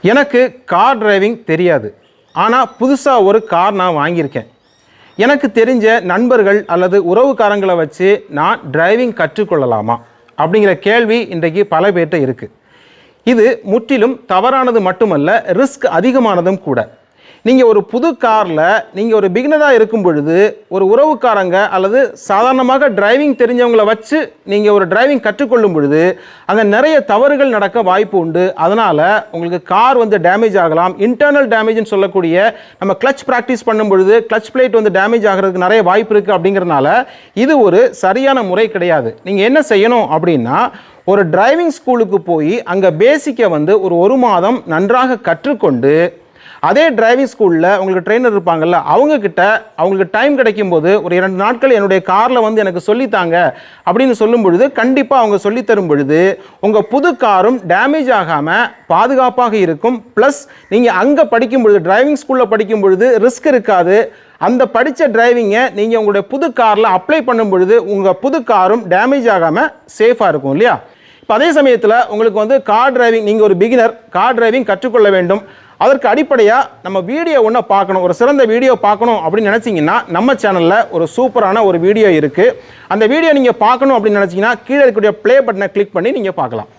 எனக்கு car driving தெரியாது. ஆனால் புதுசாக ஒரு கார் நான் வாங்கியிருக்கேன். எனக்கு தெரிஞ்ச நண்பர்கள் அல்லது உறவுக்காரங்களை வச்சு நான் டிரைவிங் கற்றுக்கொள்ளலாமா அப்படிங்கிற கேள்வி இன்றைக்கு பல பேர்கிட்ட இருக்குது. இது முற்றிலும் தவறானது மட்டுமல்ல, ரிஸ்க் அதிகமானதும் கூட. நீங்கள் ஒரு புது காரில் நீங்கள் ஒரு பிகினராக இருக்கும் பொழுது ஒரு உறவுக்காரங்க அல்லது சாதாரணமாக டிரைவிங் தெரிஞ்சவங்களை வச்சு நீங்கள் ஒரு டிரைவிங் கற்றுக்கொள்ளும் பொழுது அங்கே நிறைய தவறுகள் நடக்க வாய்ப்பு உண்டு. அதனால் உங்களுக்கு கார் டேமேஜ் ஆகலாம். இன்டர்னல் டேமேஜ்னு சொல்லக்கூடிய நம்ம கிளச் ப்ராக்டிஸ் பண்ணும் பொழுது கிளச் பிளேட் டேமேஜ் ஆகிறதுக்கு நிறைய வாய்ப்பு இருக்குது. அப்படிங்கிறதுனால இது ஒரு சரியான முறை கிடையாது. நீங்கள் என்ன செய்யணும் அப்படின்னா, ஒரு டிரைவிங் ஸ்கூலுக்கு போய் அங்கே பேசிக்கை ஒரு மாதம் நன்றாக கற்றுக்கொண்டு அதே டிரைவிங் ஸ்கூலில் உங்களுக்கு ட்ரெயினர் இருப்பாங்கல்ல, அவங்கக்கிட்ட அவங்களுக்கு டைம் கிடைக்கும் போது ஒரு 2 நாட்கள் என்னுடைய காரில் எனக்கு சொல்லித்தாங்க அப்படின்னு சொல்லும் பொழுது கண்டிப்பாக அவங்க சொல்லித்தரும் பொழுது உங்கள் புது காரும் டேமேஜ் ஆகாமல் பாதுகாப்பாக இருக்கும். ப்ளஸ் நீங்கள் அங்கே படிக்கும் பொழுது டிரைவிங் ஸ்கூலில் படிக்கும் பொழுது ரிஸ்க் இருக்காது. அந்த படித்த டிரைவிங்கை நீங்கள் உங்களுடைய புது காரில் அப்ளை பண்ணும் பொழுது உங்கள் புது காரும் டேமேஜ் ஆகாமல் சேஃபாக இருக்கும் இல்லையா? இப்போ அதே சமயத்தில் உங்களுக்கு கார் டிரைவிங், நீங்கள் ஒரு பிகினர் கார் டிரைவிங் கற்றுக்கொள்ள வேண்டும். அதற்கு அடிப்படையாக நம்ம வீடியோ ஒன்று பார்க்கணும், ஒரு சிறந்த வீடியோ பார்க்கணும் அப்படின்னு நினச்சிங்கன்னா நம்ம சேனலில் ஒரு சூப்பரான ஒரு வீடியோ இருக்குது. அந்த வீடியோ நீங்கள் பார்க்கணும் அப்படின்னு நினச்சிங்கன்னா கீழே இருக்கக்கூடிய ப்ளே பட்டனை கிளிக் பண்ணி நீங்கள் பார்க்கலாம்.